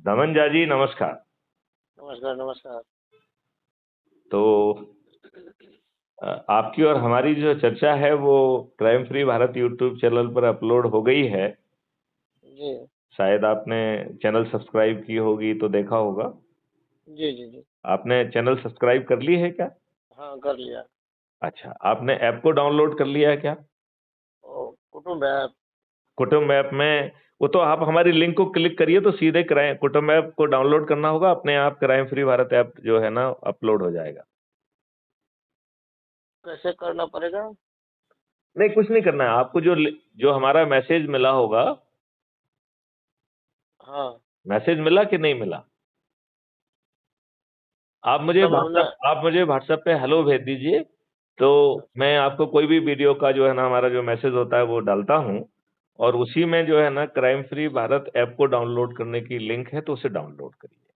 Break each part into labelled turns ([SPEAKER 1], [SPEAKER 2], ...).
[SPEAKER 1] धमंजा जी नमस्कार।
[SPEAKER 2] नमस्कार नमस्कार।
[SPEAKER 1] तो आपकी और हमारी जो चर्चा है वो crime free Bharat YouTube channel पर अपलोड हो गई है।
[SPEAKER 2] जी
[SPEAKER 1] शायद आपने चैनल सब्सक्राइब की होगी तो देखा होगा।
[SPEAKER 2] जी जी जी।
[SPEAKER 1] आपने चैनल सब्सक्राइब कर ली है क्या?
[SPEAKER 2] हाँ, कर लिया।
[SPEAKER 1] अच्छा, आपने ऐप को डाउनलोड कर लिया है क्या?
[SPEAKER 2] ओ, कुटुंब ऐप।
[SPEAKER 1] कुटुंब ऐप में वो तो आप हमारी लिंक को क्लिक करिए तो सीधे क्राइम कुटुंब ऐप को डाउनलोड करना होगा, अपने आप क्राइम फ्री भारत ऐप जो है ना अपलोड हो जाएगा।
[SPEAKER 2] कैसे करना पड़ेगा?
[SPEAKER 1] नहीं, कुछ नहीं करना है आपको। जो हमारा मैसेज मिला होगा,
[SPEAKER 2] हाँ,
[SPEAKER 1] मैसेज मिला कि नहीं मिला?
[SPEAKER 2] मतलब हमने।
[SPEAKER 1] आप मुझे व्हाट्सएप पे हेलो भेज दीजिए, तो
[SPEAKER 2] अच्छा अच्छा।
[SPEAKER 1] मैं आपको कोई भी वीडियो का जो है ना हमारा जो मैसेज होता है वो डालता हूँ, और उसी में जो है ना क्राइम फ्री भारत ऐप को डाउनलोड करने की लिंक है, तो उसे डाउनलोड करिए।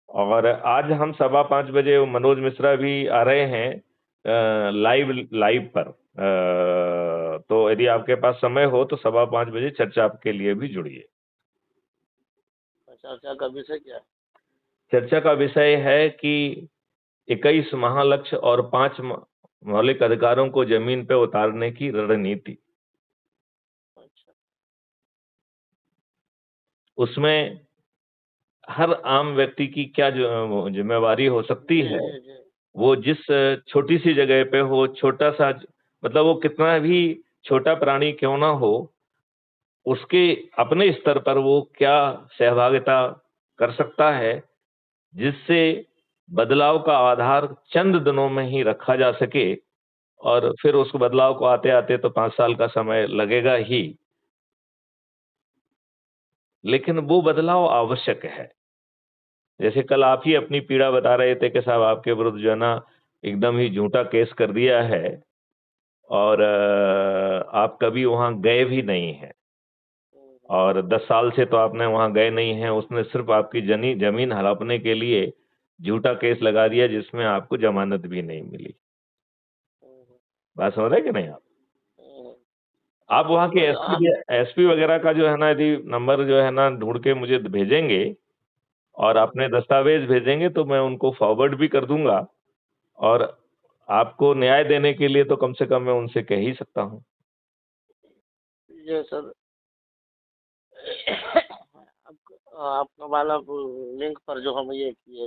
[SPEAKER 1] और आज हम 5:15 बजे मनोज मिश्रा भी आ रहे हैं लाइव लाइव पर। तो यदि आपके पास समय हो तो 5:15 बजे चर्चा आपके लिए भी जुड़िए।
[SPEAKER 2] अच्छा अच्छा, का विषय क्या है?
[SPEAKER 1] चर्चा का विषय है कि 21 महालक्ष्य और 5 मौलिक अधिकारों को जमीन पे उतारने की रणनीति।
[SPEAKER 2] अच्छा।
[SPEAKER 1] उसमें हर आम व्यक्ति की क्या जो जिम्मेवारी हो सकती
[SPEAKER 2] जी
[SPEAKER 1] है,
[SPEAKER 2] जी जी।
[SPEAKER 1] वो जिस छोटी सी जगह पे हो, छोटा सा मतलब वो कितना भी छोटा प्राणी क्यों ना हो, उसके अपने स्तर पर वो क्या सहभागिता कर सकता है, जिससे बदलाव का आधार चंद दिनों में ही रखा जा सके। और फिर उस बदलाव को आते-आते तो 5 साल का समय लगेगा ही, लेकिन वो बदलाव आवश्यक है। जैसे कल आप ही अपनी पीड़ा बता रहे थे कि साहब आपके विरुद्ध जो है ना एकदम ही झूठा केस कर दिया है, और आप कभी वहाँ गए भी नहीं हैं,
[SPEAKER 2] हम्म,
[SPEAKER 1] और 10 साल से तो आपने वहाँ गए नहीं हैं। उसने सिर्फ़ आपकी ज़मीन हड़पने के लिए झूठा केस लगा दिया, जिसमें आपको ज़मानत भी नहीं मिली।
[SPEAKER 2] हम्म,
[SPEAKER 1] बात समझ रहे हैं कि नहीं आप?
[SPEAKER 2] हम्म।
[SPEAKER 1] आप वहाँ के
[SPEAKER 2] तो
[SPEAKER 1] एसपी वगैरह का जो है ना यदि नंबर जो है ना ढूँढ के मुझे भेजेंगे, और
[SPEAKER 2] हम्म,
[SPEAKER 1] अपने दस्तावेज़ भेजेंगे, तो मैं उनको फॉरवर्ड भी कर दूँगा, और आपको न्याय देने के लिए तो कम से कम मैं उनसे कह ही सकता हूँ।
[SPEAKER 2] ये सर। आपका वाला लिंक पर जो हम ये किए,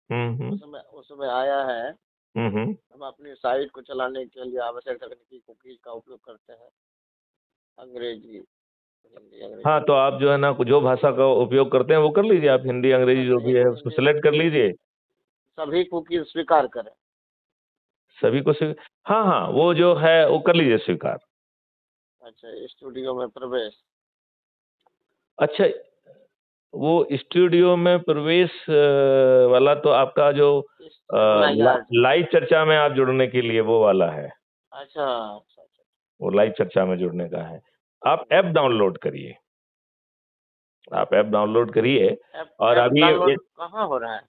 [SPEAKER 1] हुँ, हुँ।
[SPEAKER 2] उसमें आया है।
[SPEAKER 1] हुँ, हुँ।
[SPEAKER 2] हम अपनी साइट को चलाने के लिए आवश्यक तकनीकी कुकीज का उपयोग करते हैं। अंग्रेजी, हिंदी,
[SPEAKER 1] हाँ,
[SPEAKER 2] अंग्रेजी।
[SPEAKER 1] तो आप जो है ना जो भाषा का उपयोग करते हैं वो कर लीजिए आप, हिंदी, अंग्रेजी जो
[SPEAKER 2] नहीं,
[SPEAKER 1] भी है उसको
[SPEAKER 2] हिंदी
[SPEAKER 1] सेलेक्ट कर
[SPEAKER 2] हिंदी।
[SPEAKER 1] लीजिए।
[SPEAKER 2] सभी कुकीज स्वीकार करें।
[SPEAKER 1] सभी को हाँ, हाँ, वो जो है वो कर लीजिए स्वीकार।
[SPEAKER 2] अच्छा, स्टूडियो में प्रवेश।
[SPEAKER 1] अच्छा, वो स्टूडियो में प्रवेश वाला तो आपका जो
[SPEAKER 2] स्टेप यार्ड।
[SPEAKER 1] लाइव चर्चा में आप जुड़ने के लिए वो वाला है,
[SPEAKER 2] अच्छा अच्छा अच्छा।
[SPEAKER 1] वो लाइव चर्चा में जुड़ने का है। आप ऐप
[SPEAKER 2] हम्म।
[SPEAKER 1] डाउनलोड करिए, आप ऐप डाउनलोड करिए।
[SPEAKER 2] ऐप
[SPEAKER 1] और
[SPEAKER 2] ऐप
[SPEAKER 1] अभी
[SPEAKER 2] डाउनलोड कहाँ हो रहा है?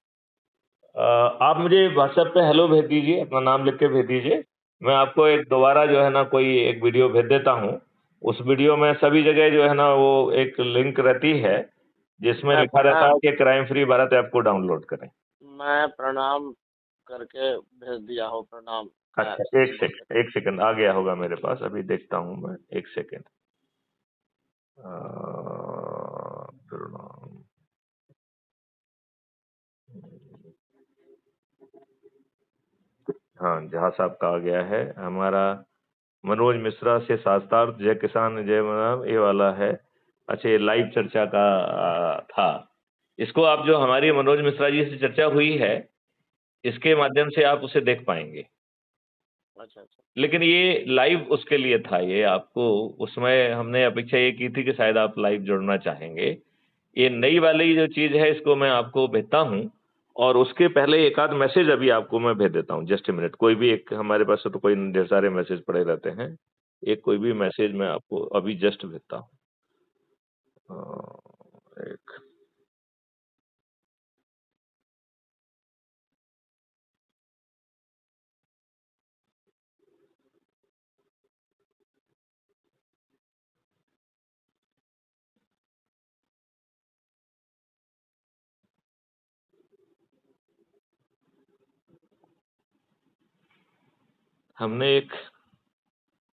[SPEAKER 1] आप मुझे व्हाट्सएप पे हेलो भेज दीजिए, अपना नाम लिख के भेज दीजिए। मैं आपको एक दोबारा जो है ना कोई एक वीडियो भेज देता हूँ। उस वीडियो में सभी जगह जो है ना वो एक लिंक रहती है, जिसमें
[SPEAKER 2] मैं
[SPEAKER 1] लिखा रहता है
[SPEAKER 2] प्रणाम।
[SPEAKER 1] कि क्राइम फ्री भारत ऐप को डाउनलोड करें।
[SPEAKER 2] मैं प्रणाम करके भेज दिया हो, प्रणाम।
[SPEAKER 1] अच्छा,
[SPEAKER 2] ऐप से
[SPEAKER 1] एक
[SPEAKER 2] सर्च
[SPEAKER 1] सेकंड,
[SPEAKER 2] करके।
[SPEAKER 1] एक सेकंड आ गया होगा मेरे पास, अभी देखता हूँ मैं, एक सेकंड। प्रणाम। हाँ, जहाँ साहब का आ गया है हमारा। मनोज मिश्रा से शास्त्रार्थ, जय किसान जय मनाम, ये वाला है। अच्छा, ये लाइव चर्चा का था। इसको आप जो हमारी मनोज मिश्रा जी से चर्चा हुई है, इसके माध्यम से आप उसे देख पाएंगे।
[SPEAKER 2] अच्छा अच्छा।
[SPEAKER 1] लेकिन ये लाइव उसके लिए था, ये आपको उसमें हमने अपेक्षा ये की थी कि शायद आप लाइव जुड़ना चाहेंगे। ये नई वाली जो चीज है इसको मैं आपको भेजता हूँ, और उसके पहले एक आध मैसेज अभी आपको मैं भेज देता हूँ। जस्ट मिनट, कोई भी एक, हमारे पास तो कोई ढेर सारे मैसेज पड़े रहते हैं। एक कोई भी मैसेज मैं आपको अभी जस्ट भेजता हूँ। एक हमने एक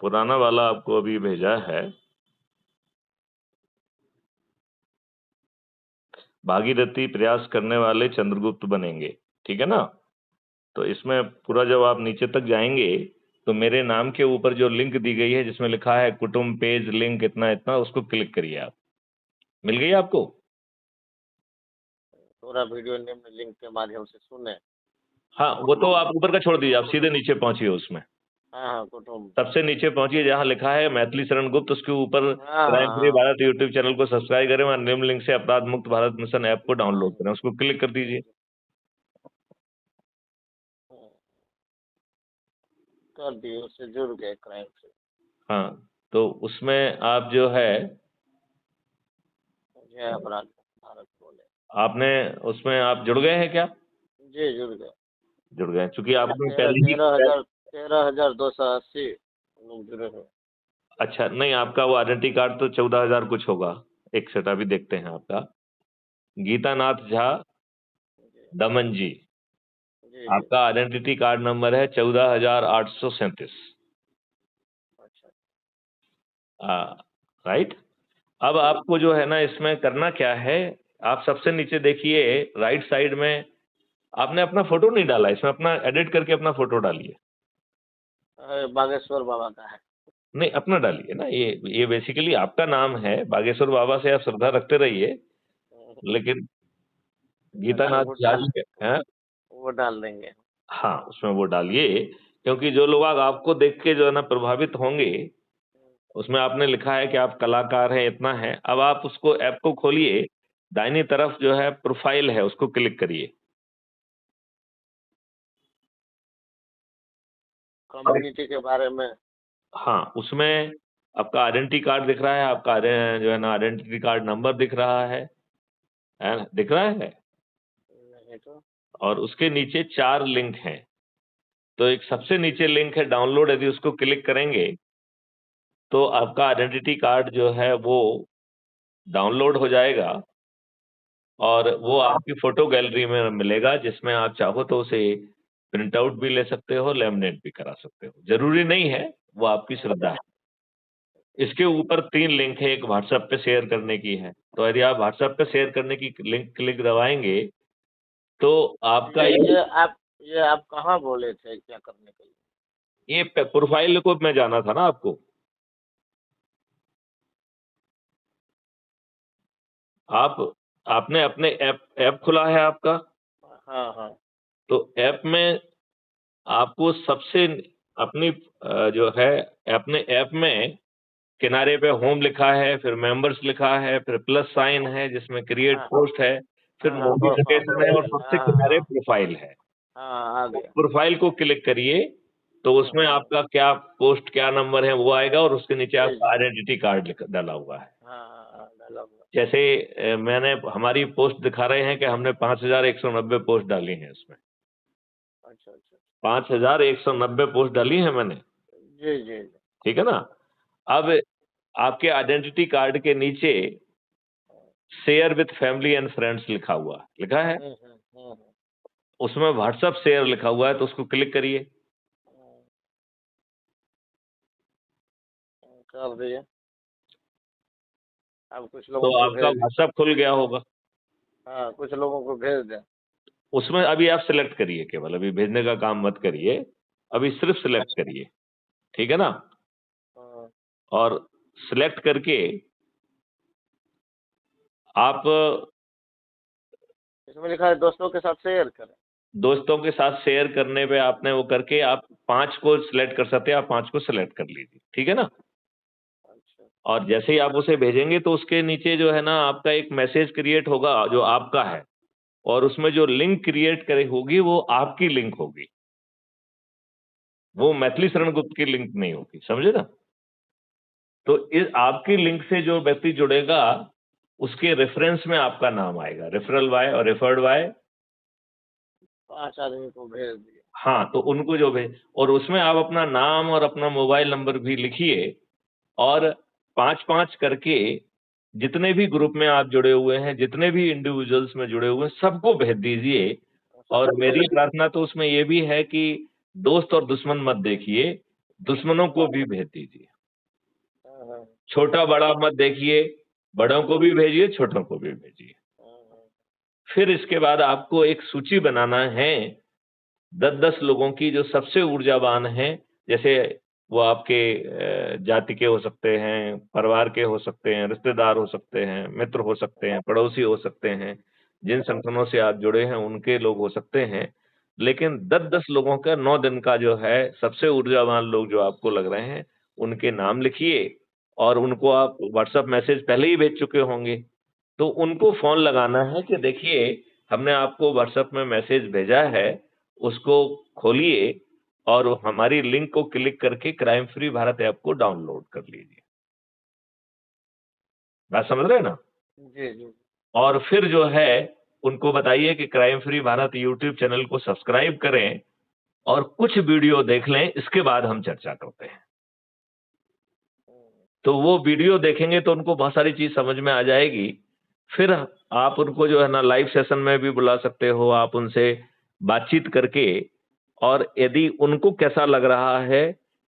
[SPEAKER 1] पुराना वाला आपको अभी भेजा है, भागीरथी प्रयास करने वाले चंद्रगुप्त बनेंगे, ठीक है ना। तो इसमें पूरा जब आप नीचे तक जाएंगे तो मेरे नाम के ऊपर जो लिंक दी गई है जिसमें लिखा है कुटुंब पेज लिंक इतना इतना, उसको क्लिक करिए आप। मिल गई आपको?
[SPEAKER 2] पूरा वीडियो निम्न लिंक के माध्यम से सुने।
[SPEAKER 1] हाँ, वो तो आप ऊपर का छोड़ दीजिए, आप सीधे नीचे पहुंचिए उसमें।
[SPEAKER 2] हाँ हाँ, कुटुंब।
[SPEAKER 1] सबसे नीचे पहुंचिए जहां लिखा है मैथिली शरण गुप्त, उसके ऊपर
[SPEAKER 2] हाँ
[SPEAKER 1] क्राइम फ्री
[SPEAKER 2] हाँ
[SPEAKER 1] भारत यूट्यूब चैनल को सब्सक्राइब करें और निम्न लिंक से अपराध मुक्त भारत मिशन ऐप को डाउनलोड करें, उसको क्लिक कर दीजिए।
[SPEAKER 2] हाँ, कर दिए, उससे जुड़ गए क्राइम से।
[SPEAKER 1] हाँ, तो उसमें आप जो है
[SPEAKER 2] जय अपराध भारत बोले।
[SPEAKER 1] आपने उसमें आप जुड़ गए हैं क्या?
[SPEAKER 2] जी, जुड़ गए।
[SPEAKER 1] जुड़ गए, चूंकि आपने
[SPEAKER 2] तेरह
[SPEAKER 1] पहले ही।
[SPEAKER 2] 13,280 लोग जुड़े हुए।
[SPEAKER 1] अच्छा, नहीं, आपका वो आइडेंटिटी कार्ड तो 14,000 कुछ होगा। एक सेट अभी देखते हैं आपका। गीतानाथ झा
[SPEAKER 2] जी
[SPEAKER 1] दमन जी,
[SPEAKER 2] जी जी।
[SPEAKER 1] आपका आइडेंटिटी कार्ड नंबर है 14,837।
[SPEAKER 2] अच्छा।
[SPEAKER 1] राइट। अब आपको जो है ना इसमें करना क्या है, आप सबसे नीचे देखिए राइट साइड में, आपने अपना फोटो नहीं डाला इसमें, अपना एडिट करके अपना फोटो डालिए।
[SPEAKER 2] बागेश्वर बाबा का है।
[SPEAKER 1] नहीं, अपना डालिए ना, ये बेसिकली आपका नाम है, बागेश्वर बाबा से आप श्रद्धा रखते रहिए, लेकिन
[SPEAKER 2] अच्छा,
[SPEAKER 1] गीतानाथ
[SPEAKER 2] वो
[SPEAKER 1] झा
[SPEAKER 2] डाल
[SPEAKER 1] जी हैं।
[SPEAKER 2] वो डाल देंगे।
[SPEAKER 1] हाँ, उसमें वो डालिए, क्योंकि जो लोग आपको देख के जो है ना प्रभावित होंगे, उसमें आपने लिखा है कि आप कलाकार हैं, इतना है। अब आप उसको ऐप को खोलिए, दाहिनी तरफ जो है प्रोफाइल है, उसको क्लिक करिए।
[SPEAKER 2] कम्युनिटी के बारे में।
[SPEAKER 1] हाँ, उसमें आपका आइडेंटिटी कार्ड दिख रहा है, आपका जो है ना आइडेंटिटी कार्ड नंबर दिख रहा है ना? दिख रहा है।
[SPEAKER 2] नहीं तो।
[SPEAKER 1] और उसके नीचे 4 लिंक हैं। तो एक सबसे नीचे लिंक है डाउनलोड, यदि उसको क्लिक करेंगे तो आपका आइडेंटिटी कार्ड जो है वो डाउनलोड हो जाएगा और वो आपकी फोटो गैलरी में मिलेगा, जिसमें आप चाहो तो उसे प्रिंट आउट भी ले सकते हो, लेमिनेट भी करा सकते हो, जरूरी नहीं है, वो आपकी श्रद्धा है। इसके ऊपर 3 लिंक है, एक व्हाट्सएप पे शेयर करने की है, तो यदि आप व्हाट्सएप पे शेयर करने की लिंक क्लिक दबाएंगे तो आपका
[SPEAKER 2] ये आप कहाँ बोले थे क्या करने के लिए?
[SPEAKER 1] ये प्रोफाइल को मैं जाना था ना आपको। आप आपने अपने ऐप खुला है आपका,
[SPEAKER 2] हाँ हाँ।
[SPEAKER 1] तो ऐप में आपको सबसे अपनी जो है अपने ऐप में किनारे पे होम लिखा है, फिर मेंबर्स लिखा है, फिर प्लस साइन है जिसमें क्रिएट
[SPEAKER 2] हाँ
[SPEAKER 1] पोस्ट है, फिर
[SPEAKER 2] हाँ हाँ,
[SPEAKER 1] नोटिफिकेशन है और सबसे
[SPEAKER 2] हाँ
[SPEAKER 1] किनारे
[SPEAKER 2] हाँ
[SPEAKER 1] प्रोफाइल है।
[SPEAKER 2] हाँ, आ गया।
[SPEAKER 1] प्रोफाइल को क्लिक करिए तो उसमें आपका क्या पोस्ट क्या नंबर है वो आएगा और उसके नीचे
[SPEAKER 2] जी
[SPEAKER 1] आपका
[SPEAKER 2] जी।
[SPEAKER 1] आइडेंटिटी कार्ड डाला हुआ है।
[SPEAKER 2] हाँ हाँ हाँ, डाला हुआ।
[SPEAKER 1] जैसे मैंने हमारी पोस्ट दिखा रहे हैं कि हमने 5,190 पोस्ट डाली हैं इसमें।
[SPEAKER 2] अच्छा अच्छा।
[SPEAKER 1] 5,190 पोस्ट डाली है मैंने,
[SPEAKER 2] जी जी जी।
[SPEAKER 1] ठीक है ना। अब आपके आइडेंटिटी कार्ड के नीचे share with family and friends लिखा है,
[SPEAKER 2] हम्म।
[SPEAKER 1] उसमें व्हाट्सएप शेयर लिखा हुआ है, तो उसको क्लिक करिए।
[SPEAKER 2] कर दिए। अब कुछ
[SPEAKER 1] तो
[SPEAKER 2] लोगों को
[SPEAKER 1] आपका
[SPEAKER 2] भेज।
[SPEAKER 1] व्हाट्सएप खुल गया होगा।
[SPEAKER 2] हाँ, कुछ लोगों को भेज दें।
[SPEAKER 1] उसमें अभी आप सिलेक्ट करिए, केवल अभी भेजने का काम मत करिए, अभी सिर्फ सिलेक्ट करिए, ठीक है ना।
[SPEAKER 2] हाँ,
[SPEAKER 1] और सिलेक्ट करके आप
[SPEAKER 2] इसमें लिखा है दोस्तों के साथ शेयर करें।
[SPEAKER 1] दोस्तों के साथ शेयर करने पे आपने वो करके आप 5 को सिलेक्ट कर सकते हैं, आप 5 को सिलेक्ट कर लीजिए, ठीक है ना।
[SPEAKER 2] अच्छा।
[SPEAKER 1] और जैसे ही आप उसे भेजेंगे तो उसके नीचे जो है ना आपका एक मैसेज क्रिएट होगा जो आपका है, और उसमें जो लिंक क्रिएट करे होगी वो आपकी लिंक होगी, वो मैथिली शरण गुप्त की लिंक नहीं होगी, समझे ना। तो इस आपकी लिंक से जो व्यक्ति जुड़ेगा उसके रेफरेंस में आपका नाम आएगा, रेफरल बाय और रेफर्ड बाय।
[SPEAKER 2] 5 आदमी को भेज दिए।
[SPEAKER 1] हाँ, तो उनको जो भेज, और उसमें आप अपना नाम और अपना मोबाइल नंबर भी लिखिए और 5-5 करके जितने भी ग्रुप में आप जुड़े हुए हैं, जितने भी इंडिविजुअल्स में जुड़े हुए हैं, सबको भेज दीजिए। और
[SPEAKER 2] सबको
[SPEAKER 1] मेरी
[SPEAKER 2] भेज।
[SPEAKER 1] प्रार्थना तो उसमें ये भी है कि दोस्त और दुश्मन मत देखिए, दुश्मनों को भी भेज दीजिए।
[SPEAKER 2] हाँ, हाँ,
[SPEAKER 1] छोटा बड़ा मत देखिए, बड़ों को भी भेजिए, छोटों को भी भेजिए।
[SPEAKER 2] हाँ,
[SPEAKER 1] फिर इसके बाद आपको एक सूची बनाना है 10-10 लोगों की जो सबसे ऊर्जावान हैं। जैसे वो आपके जाति के हो सकते हैं, परिवार के हो सकते हैं, रिश्तेदार हो सकते हैं, मित्र हो सकते हैं, पड़ोसी हो सकते हैं, जिन संगठनों से आप जुड़े हैं उनके लोग हो सकते हैं। लेकिन 10-10 लोगों का 9 दिन का जो है सबसे ऊर्जावान लोग जो आपको लग रहे हैं, उनके नाम लिखिए और उनको आप व्हाट्सएप मैसेज पहले ही भेज चुके होंगे। तो उनको फ़ोन लगाना है कि देखिए, हमने आपको व्हाट्सएप में मैसेज भेजा है, उसको खोलिए और हमारी लिंक को क्लिक करके क्राइम फ्री भारत ऐप को डाउनलोड कर लीजिए। बात समझ रहे हैं ना?
[SPEAKER 2] जी, जी।
[SPEAKER 1] और फिर जो है, उनको बताइए कि crime free Bharat YouTube channel को सब्सक्राइब करें और कुछ वीडियो देख लें, इसके बाद हम चर्चा करते हैं।
[SPEAKER 2] हुँ,
[SPEAKER 1] तो वो वीडियो देखेंगे तो उनको बहुत सारी चीज़ समझ में आ जाएगी। फिर आप उनको जो है ना लाइव सेशन में भी बुला सकते हो, आप उनसे बातचीत करके और यदि उनको कैसा लग रहा है,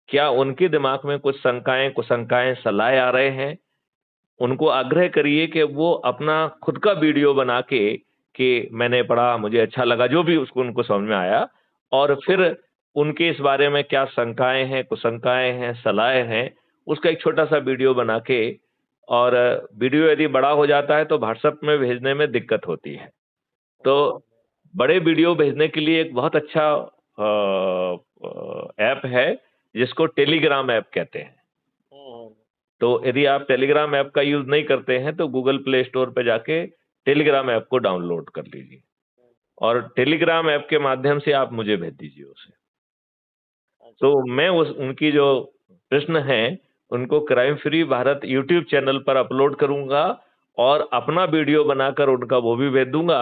[SPEAKER 1] क्या उनके दिमाग में कुछ शंकाएँ, कुशंकाएँ, सलाह आ रहे हैं, उनको आग्रह करिए कि वो अपना खुद का वीडियो बना के कि मैंने पढ़ा, मुझे अच्छा लगा, जो भी उसको उनको समझ में आया और फिर उनके इस बारे में क्या शंकाएँ हैं, कुशंकाएँ हैं, सलाहें हैं, उसका एक छोटा-सा वीडियो बना के और वीडियो यदि बड़ा हो जाता है तो व्हाट्सएप में भेजने में दिक्कत होती है। तो
[SPEAKER 2] हुँ,
[SPEAKER 1] बड़े वीडियो भेजने के लिए एक बहुत अच्छा ऐप है, जिसको टेलीग्राम ऐप कहते हैं।
[SPEAKER 2] हुँ,
[SPEAKER 1] तो यदि आप टेलीग्राम ऐप का यूज़ नहीं करते हैं, तो गूगल प्ले स्टोर पे जाके टेलीग्राम ऐप को डाउनलोड कर लीजिए और टेलीग्राम ऐप के माध्यम से आप मुझे भेज दीजिए उसे। तो
[SPEAKER 2] अच्छा।
[SPEAKER 1] मैं उस उनकी जो प्रश्न हैं, उनको crime free Bharat YouTube channel पर अपलोड करूँगा और अपना वीडियो बनाकर उनका वो भी भेज दूँगा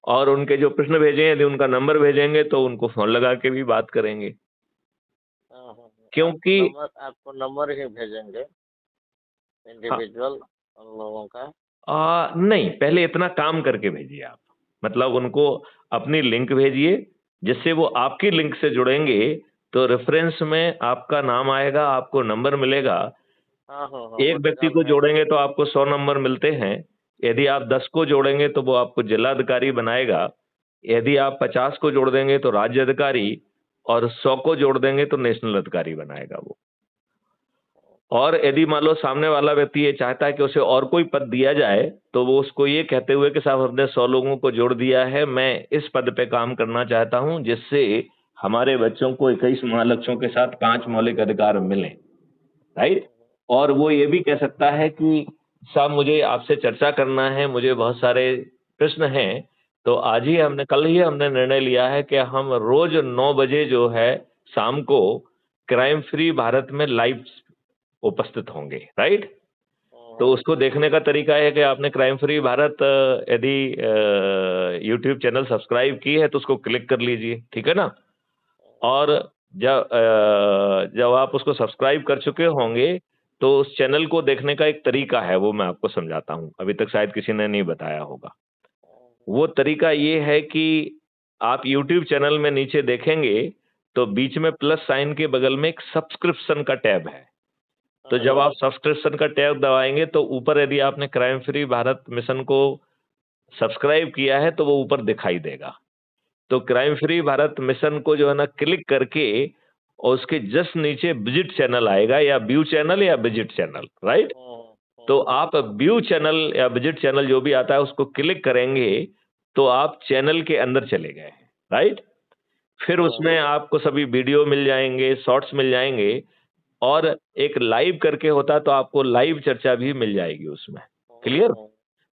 [SPEAKER 1] और उनके जो प्रश्न भेजे हैं, यदि उनका नंबर भेजेंगे, तो उनको फ़ोन लगा के भी बात करेंगे।
[SPEAKER 2] हाँ, हाँ, हाँ।
[SPEAKER 1] क्योंकि
[SPEAKER 2] आपको नंबर ही भेजेंगे
[SPEAKER 1] हाँ
[SPEAKER 2] इंडिविजुअल उन लोगों का?
[SPEAKER 1] नहीं, पहले इतना काम करके भेजिए आप। मतलब उनको अपनी लिंक भेजिए, जिससे वो आपकी लिंक से जुड़ेंगे, तो रेफ़रेंस में आपका नाम आएगा, आपको नंबर मिलेगा।
[SPEAKER 2] हाँ, हाँ, हाँ,
[SPEAKER 1] एक
[SPEAKER 2] वो तो
[SPEAKER 1] व्यक्ति
[SPEAKER 2] जान
[SPEAKER 1] को
[SPEAKER 2] रहे हैं।
[SPEAKER 1] जोड़ेंगे तो आपको 100 नंबर मिलते हैं। यदि आप 10 को जोड़ेंगे तो वो आपको जिलाधिकारी बनाएगा। यदि आप 50 को जोड़ देंगे तो राज्य अधिकारी और 100 को जोड़ देंगे तो नेशनल अधिकारी बनाएगा वो। और यदि मान लो सामने वाला व्यक्ति ये चाहता है कि उसे और कोई पद दिया जाए, तो वो उसको ये कहते हुए कि साहब हमने 100 लोगों को जोड़ दिया है, मैं इस पद पे काम करना चाहता हूँ, जिससे हमारे बच्चों को 21 महालक्ष्यों के साथ 5 मौलिक अधिकार मिलें। राइट? और वो ये भी कह सकता है कि साहब मुझे आपसे चर्चा करना है, मुझे बहुत सारे प्रश्न हैं, तो कल ही हमने निर्णय लिया है कि हम रोज़ 9 बजे जो है शाम को क्राइम फ्री भारत में लाइव उपस्थित होंगे, राइट?
[SPEAKER 2] हुँ,
[SPEAKER 1] तो
[SPEAKER 2] हुँ,
[SPEAKER 1] उसको देखने का तरीका है कि आपने क्राइम फ्री भारत यदि यूट्यूब चैनल सब्सक्राइब की है तो उसको क्लिक कर लीजिए, ठीक है ना? और जब आप उसको सब्सक्राइब कर चुके होंगे, तो उस चैनल को देखने का एक तरीका है, वो मैं आपको समझाता हूँ। अभी तक शायद किसी ने नहीं बताया होगा।
[SPEAKER 2] हुँ,
[SPEAKER 1] वो तरीका ये है कि आप यूट्यूब चैनल में नीचे देखेंगे, तो बीच में प्लस साइन के बगल में एक सब्सक्रिप्शन का टैब है। तो
[SPEAKER 2] हाँ,
[SPEAKER 1] जब
[SPEAKER 2] हाँ,
[SPEAKER 1] आप सब्सक्रिप्शन का टैब दबाएँगे, तो ऊपर यदि आपने क्राइम फ्री भारत मिशन को सब्सक्राइब किया है, तो वो ऊपर दिखाई देगा। तो क्राइम फ्री भारत मिशन को जो है ना क्लिक करके और उसके जस्ट नीचे विजिट चैनल आएगा या व्यू चैनल या विजिट चैनल, राइट?
[SPEAKER 2] हुँ,
[SPEAKER 1] तो
[SPEAKER 2] हुँ,
[SPEAKER 1] आप व्यू चैनल या विजिट चैनल जो भी आता है उसको क्लिक करेंगे, तो आप चैनल के अंदर चले गए, राइट? फिर
[SPEAKER 2] हुँ,
[SPEAKER 1] उसमें आपको सभी वीडियो मिल जाएँगे, शॉर्ट्स मिल जाएँगे और एक लाइव करके होता है तो आपको लाइव चर्चा भी मिल जाएगी उसमें। क्लियर?
[SPEAKER 2] हुँ,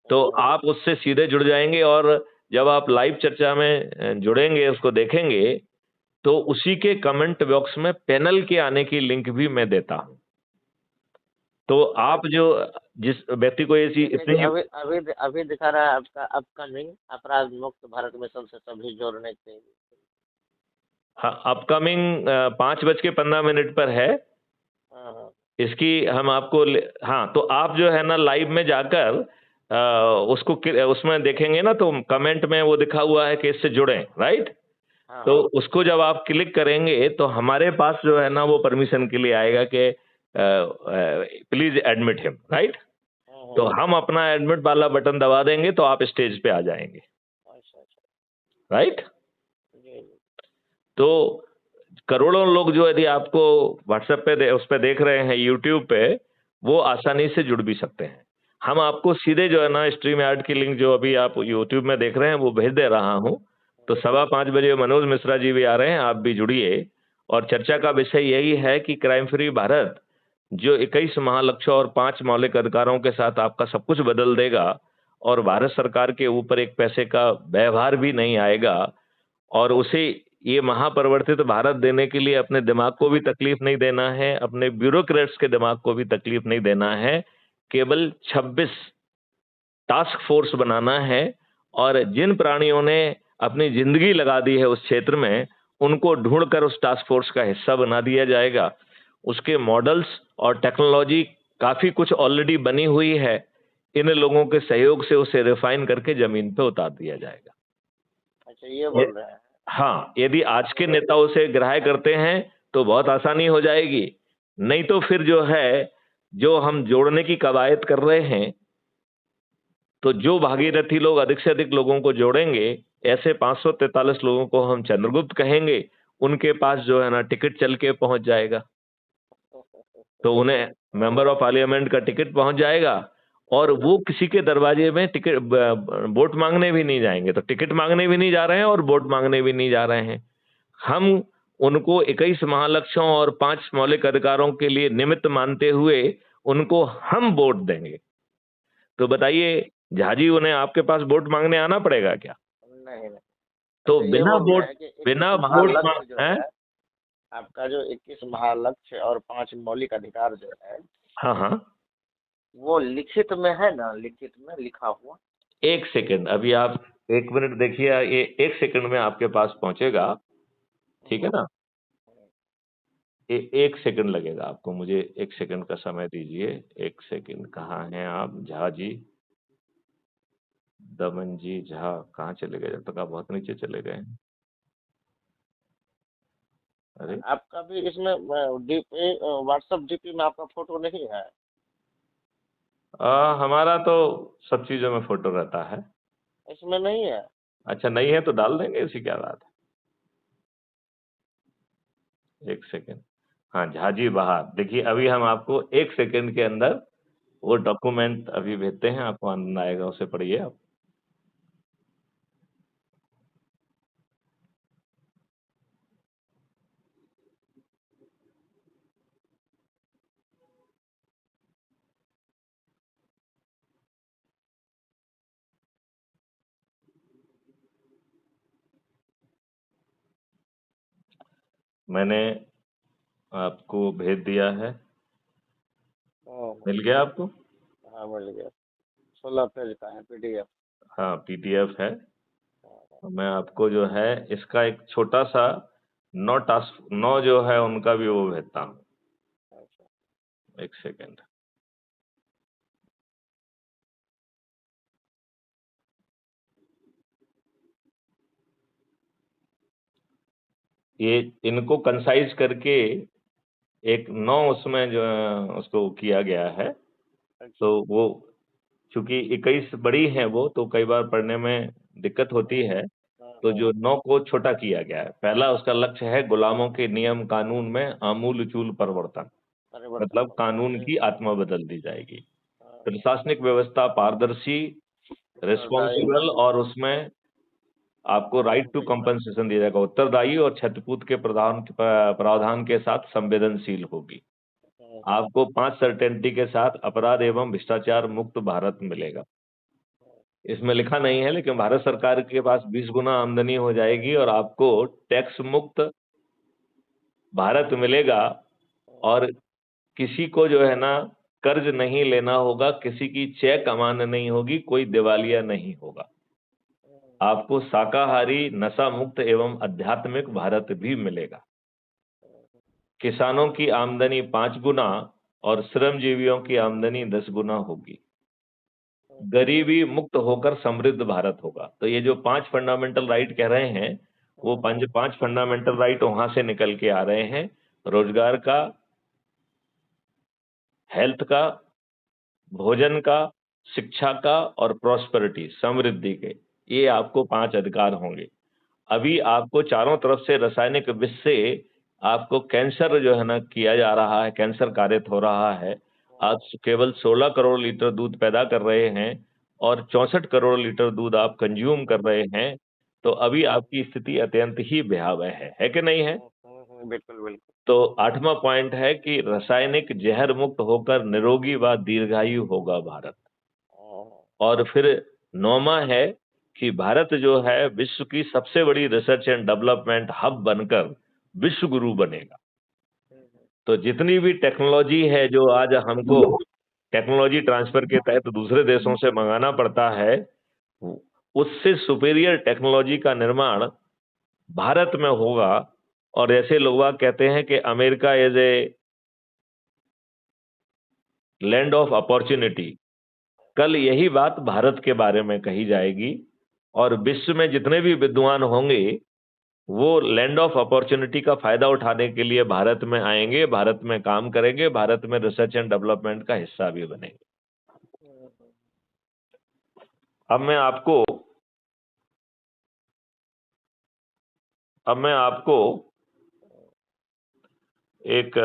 [SPEAKER 1] तो
[SPEAKER 2] हुँ,
[SPEAKER 1] आप उससे सीधे जुड़ जाएँगे और जब आप लाइव चर्चा में जुड़ेंगे, उसको देखेंगे, तो उसी के कमेंट बॉक्स में पैनल के आने की लिंक भी मैं देता हूँ। तो आप जो जिस व्यक्ति को ये चीज़
[SPEAKER 2] जैसे कि
[SPEAKER 1] इतनी
[SPEAKER 2] अभी दिखा रहा है आपका अपकमिंग अपराध मुक्त भारत मिशन से सभी जोड़ने के लिए।
[SPEAKER 1] हाँ, अपकमिंग 5:15 पर है।
[SPEAKER 2] हाँ, हाँ,
[SPEAKER 1] इसकी हम आपको हाँ, तो आप जो है ना लाइव में जाकर उसमें देखेंगे ना तो कमेंट में वो लिखा हुआ है कि इससे जुड़ें, राइट?
[SPEAKER 2] हाँ
[SPEAKER 1] तो
[SPEAKER 2] हाँ
[SPEAKER 1] उसको जब आप क्लिक करेंगे तो हमारे पास जो है ना वो परमिशन के लिए आएगा कि प्लीज एडमिट हिम, राइट। तो
[SPEAKER 2] हम्म।
[SPEAKER 1] हम अपना एडमिट वाला बटन दबा देंगे तो आप स्टेज पे आ जाएंगे,
[SPEAKER 2] अच्छा अच्छा।
[SPEAKER 1] राइट।
[SPEAKER 2] जी जी।
[SPEAKER 1] तो करोड़ों लोग जो यदि आपको व्हाट्सएप पे उस पे देख रहे हैं, यूट्यूब पे, वो आसानी से जुड़ भी सकते हैं। हम आपको सीधे जो है ना स्ट्रीम यार्ड की लिंक जो अभी आप यूट्यूब में देख रहे हैं वो भेज दे रहा हूं। तो 5:15 बजे मनोज मिश्रा जी भी आ रहे हैं, आप भी जुड़िए। और चर्चा का विषय यही है कि क्राइम फ्री भारत जो 21 महालक्ष्यों और 5 मौलिक अधिकारों के साथ आपका सब कुछ बदल देगा, और भारत सरकार के ऊपर एक पैसे का व्यवहार भी नहीं आएगा, और उसे ये महापरिवर्तित भारत देने के लिए अपने दिमाग को भी तकलीफ नहीं देना है, अपने ब्यूरोक्रेट्स के दिमाग को भी तकलीफ नहीं देना है। केवल 26 टास्क फोर्स बनाना है, और जिन प्राणियों ने अपनी जिंदगी लगा दी है उस क्षेत्र में, उनको ढूंढकर उस टास्क फोर्स का हिस्सा बना दिया जाएगा। उसके मॉडल्स और टेक्नोलॉजी काफी कुछ ऑलरेडी बनी हुई है। इन लोगों के सहयोग से उसे रिफाइन करके जमीन पे उतार दिया जाएगा।
[SPEAKER 2] अच्छा, ये बोल रहे हैं।
[SPEAKER 1] हाँ, यदि आज के
[SPEAKER 2] तो
[SPEAKER 1] नेताओं से ग्राह्य करते हैं तो बहुत आसानी हो जाएगी। नहीं तो फिर जो है, जो हम जोड़ने की कवायद कर रहे हैं, तो जो भागीरथी लोग अधिक से अधिक लोगों को जोड़ेंगे, ऐसे 543 लोगों को हम चंद्रगुप्त कहेंगे, उनके पास जो है ना टिकट चल के पहुंच जाएगा। तो उन्हें मेंबर ऑफ पार्लियामेंट का टिकट पहुंच जाएगा, और वो किसी के दरवाजे में टिकट वोट मांगने भी नहीं जाएंगे। तो टिकट मांगने भी नहीं जा रहे हैं और वोट मांगने भी नहीं जा रहे हैं। हम उनको 21 महालक्ष्यों और 5 मौलिक अधिकारों के लिए निमित्त मानते हुए उनको हम वोट देंगे। तो बताइए, झाजी उन्हें आपके पास वोट मांगने आना पड़ेगा क्या?
[SPEAKER 2] नहीं नहीं।
[SPEAKER 1] तो
[SPEAKER 2] अच्छा, ये
[SPEAKER 1] बिना
[SPEAKER 2] बोल रहे
[SPEAKER 1] वोट,
[SPEAKER 2] हैं कि 21
[SPEAKER 1] बिना वोट
[SPEAKER 2] महालक्ष्य जो
[SPEAKER 1] मांग हैं?
[SPEAKER 2] है, आपका जो 21 महालक्ष्य और 5 मौलिक अधिकार जो है,
[SPEAKER 1] हाँ हाँ,
[SPEAKER 2] वो लिखित में है ना, लिखित में लिखा हुआ?
[SPEAKER 1] एक सेकंड, अभी आप 1 मिनट देखिए, ये 1 सेकंड में आपके पास पहुंचेगा, ठीक है ना। 1 सेकंड लगेगा आपको, मुझे 1 सेकंड का समय दीजिए। 1 सेकंड, कहाँ हैं आप झा जी? दमन जी झा कहाँ चले गए? जब तक आप बहुत नीचे चले गए। अरे,
[SPEAKER 2] आपका भी इसमें डीपी, व्हाट्सएप डीपी में आपका फोटो नहीं है?
[SPEAKER 1] हमारा तो सब चीजों में फोटो रहता है।
[SPEAKER 2] इसमें नहीं है?
[SPEAKER 1] अच्छा, नहीं है तो डाल देंगे, इसी क्या बात है। 1 सेकंड, हाँ, झाजी बहार, देखिए अभी हम आपको 1 सेकंड के अंदर वो डॉक्यूमेंट अभी भेजते हैं, आपको आनंद आएगा, उसे पढ़िए आप। मैंने आपको भेज दिया है,
[SPEAKER 2] हाँ
[SPEAKER 1] मिल गया आपको?
[SPEAKER 2] हाँ, मिल गया। 16 पेज का है PDF।
[SPEAKER 1] हाँ, पीडीएफ है। तो मैं आपको जो है इसका एक छोटा सा 9 जो है उनका भी वो भेजता हूँ।
[SPEAKER 2] अच्छा।
[SPEAKER 1] 1 सेकंड, ये इनको कंसाइज करके एक 9 उसमें जो है उसको किया गया है।
[SPEAKER 2] अच्छा।
[SPEAKER 1] तो वो चूंकि 21 बड़ी हैं वो, तो कई बार पढ़ने में दिक्कत होती है। तो
[SPEAKER 2] हाँ।
[SPEAKER 1] जो 9 को छोटा किया गया है, पहला उसका लक्ष्य है गुलामों के नियम कानून में आमूल चूल परिवर्तन,
[SPEAKER 2] परिवर्तन
[SPEAKER 1] मतलब
[SPEAKER 2] होगा,
[SPEAKER 1] कानून
[SPEAKER 2] ये।
[SPEAKER 1] की आत्मा बदल दी जाएगी।
[SPEAKER 2] हाँ,
[SPEAKER 1] प्रशासनिक व्यवस्था पारदर्शी,
[SPEAKER 2] उत्तरदायी।
[SPEAKER 1] रिस्पॉन्सिबल, और उसमें आपको राइट टू कंपनसेशन दिया जाएगा, उत्तरदायी और क्षतिपूर्ति के प्रावधान के साथ संवेदनशील होगी। आपको 5 सर्टेनिटी के साथ अपराध एवं भ्रष्टाचार मुक्त भारत मिलेगा। इसमें लिखा नहीं है, लेकिन भारत सरकार के पास 20 गुना आमदनी हो जाएगी और आपको टैक्स मुक्त भारत मिलेगा। और किसी को जो है ना कर्ज नहीं लेना होगा, किसी की चेक अमान्य नहीं होगी, कोई दिवालिया नहीं होगा। आपको शाकाहारी, नशा मुक्त एवं आध्यात्मिक भारत भी मिलेगा। किसानों की आमदनी 5 गुना और श्रमजीवियों की आमदनी 10 गुना होगी। गरीबी मुक्त होकर समृद्ध भारत होगा। तो ये जो 5 फंडामेंटल राइट कह रहे हैं, वो पांच फंडामेंटल राइट वहां से निकल के आ रहे हैं, रोजगार का, हेल्थ का, भोजन का, शिक्षा का और प्रॉस्पेरिटी, समृद्धि के। ये आपको 5 अधिकार होंगे। अभी आपको चारों तरफ से रासायनिक विष से आपको कैंसर जो है ना किया जा रहा है, कैंसर कारित हो रहा है। आप केवल 16 करोड़ लीटर दूध पैदा कर रहे हैं और 64 करोड़ लीटर दूध आप कंज्यूम कर रहे हैं, तो अभी आपकी स्थिति अत्यंत ही भयावह है कि नहीं है?
[SPEAKER 2] बिल्कुल बिल्कुल।
[SPEAKER 1] तो 8वां पॉइंट है कि रासायनिक जहर मुक्त होकर निरोगी व दीर्घायु होगा भारत। और फिर 9वां है कि भारत जो है विश्व की सबसे बड़ी रिसर्च एंड डेवलपमेंट हब बनकर विश्व गुरु बनेगा। तो जितनी भी टेक्नोलॉजी है जो आज हमको टेक्नोलॉजी ट्रांसफर के तहत दूसरे देशों से मंगाना पड़ता है, उससे सुपीरियर टेक्नोलॉजी का निर्माण भारत में होगा। और ऐसे लोग कहते हैं कि America is a land of opportunity, कल यही बात भारत के बारे में कही जाएगी और विश्व में जितने भी विद्वान होंगे वो लैंड ऑफ अपॉर्चुनिटी का फायदा उठाने के लिए भारत में आएंगे, भारत में काम करेंगे, भारत में रिसर्च एंड डेवलपमेंट का हिस्सा भी बनेंगे। अब मैं आपको एक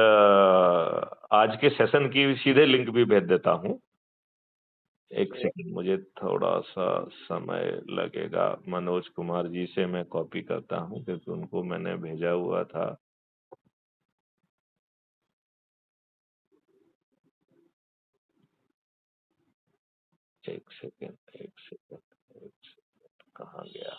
[SPEAKER 1] आज के सेशन की सीधे लिंक भी भेज देता हूं। एक सेकंड, मुझे थोड़ा सा समय लगेगा। मनोज कुमार जी से मैं कॉपी करता हूं क्योंकि उनको मैंने भेजा हुआ था। एक सेकंड, कहाँ गया?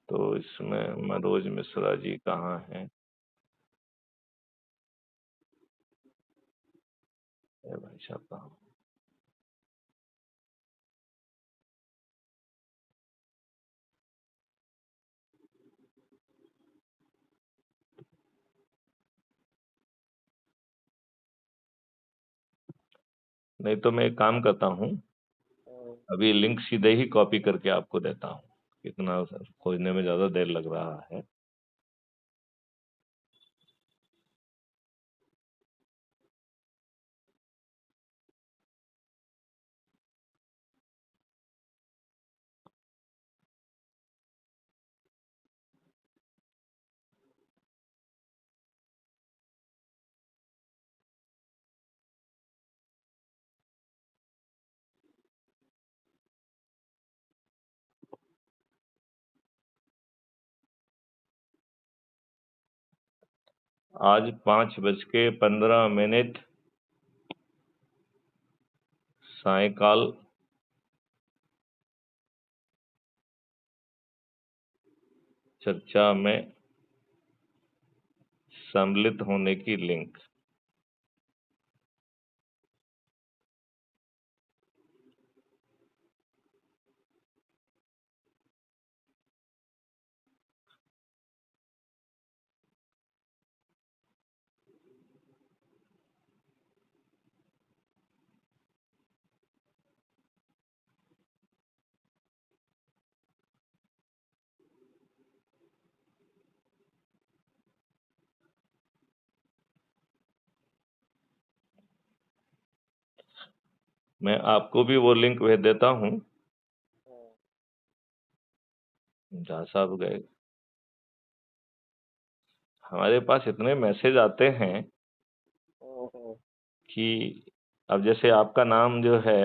[SPEAKER 1] तो इसमें मनोज मिश्रा जी कहाँ हैं? भाई साहब कहाँ? नहीं तो मैं एक काम करता हूँ, अभी लिंक सीधे ही कॉपी करके आपको देता हूँ, इतना खोजने में ज्यादा देर लग रहा है। आज 5:15 सायकाल चर्चा में सम्मिलित होने की लिंक। मैं आपको भी वो लिंक भेज देता हूँ। झा साहब गए। हमारे पास इतने मैसेज आते हैं कि अब जैसे आपका नाम जो है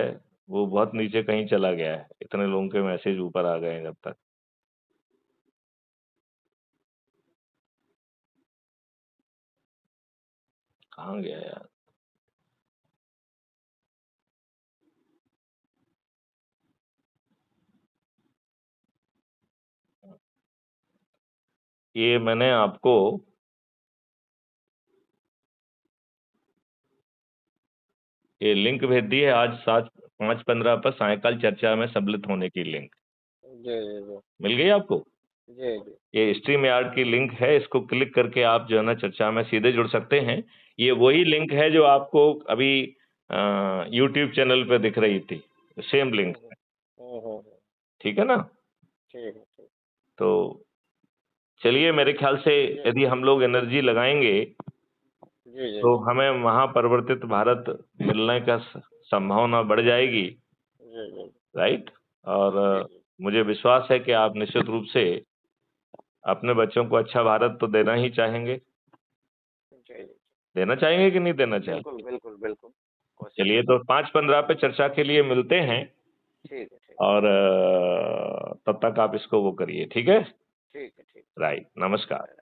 [SPEAKER 1] वो बहुत नीचे कहीं चला गया है, इतने लोगों के मैसेज ऊपर आ गए हैं जब तक। कहाँ गया यार? ये मैंने आपको ये लिंक भेज दी है, आज 5:15 पर सायकाल चर्चा में सम्मिलित होने की लिंक।
[SPEAKER 2] जी जी जी।
[SPEAKER 1] मिल गई आपको?
[SPEAKER 2] जी, जी।
[SPEAKER 1] ये स्ट्रीम यार्ड की लिंक है, इसको क्लिक करके आप जो है ना चर्चा में सीधे जुड़ सकते हैं। ये वही लिंक है जो आपको अभी यूट्यूब चैनल पे दिख रही थी, सेम लिंक
[SPEAKER 2] हुँ,
[SPEAKER 1] है,
[SPEAKER 2] हुँ। हुँ, हुँ।
[SPEAKER 1] ठीक है ना?
[SPEAKER 2] ठीक है, ठीक।
[SPEAKER 1] तो चलिए, मेरे ख्याल से
[SPEAKER 2] जी,
[SPEAKER 1] यदि हम लोग एनर्जी लगाएँगे,
[SPEAKER 2] जी, जी,
[SPEAKER 1] तो
[SPEAKER 2] जी।
[SPEAKER 1] हमें महापरिवर्तित भारत मिलने का संभावना बढ़ जाएगी,
[SPEAKER 2] जी, जी।
[SPEAKER 1] राइट? और
[SPEAKER 2] जी, जी।
[SPEAKER 1] मुझे विश्वास है कि आप निश्चित रूप से अपने बच्चों को अच्छा भारत तो देना ही चाहेंगे।
[SPEAKER 2] जी, जी।
[SPEAKER 1] देना चाहेंगे कि नहीं देना
[SPEAKER 2] बिल्कुल,
[SPEAKER 1] चाहेंगे?
[SPEAKER 2] बिल्कुल, बिल्कुल। कोशिश
[SPEAKER 1] चलिए, तो 5-15 पे चर्चा के लिए मिलते हैं
[SPEAKER 2] ठीक है, ठीक।
[SPEAKER 1] और तब तक आप इसको वो करिए, ठीक है?
[SPEAKER 2] ठीक है, ठीक।
[SPEAKER 1] राइट, नमस्कार।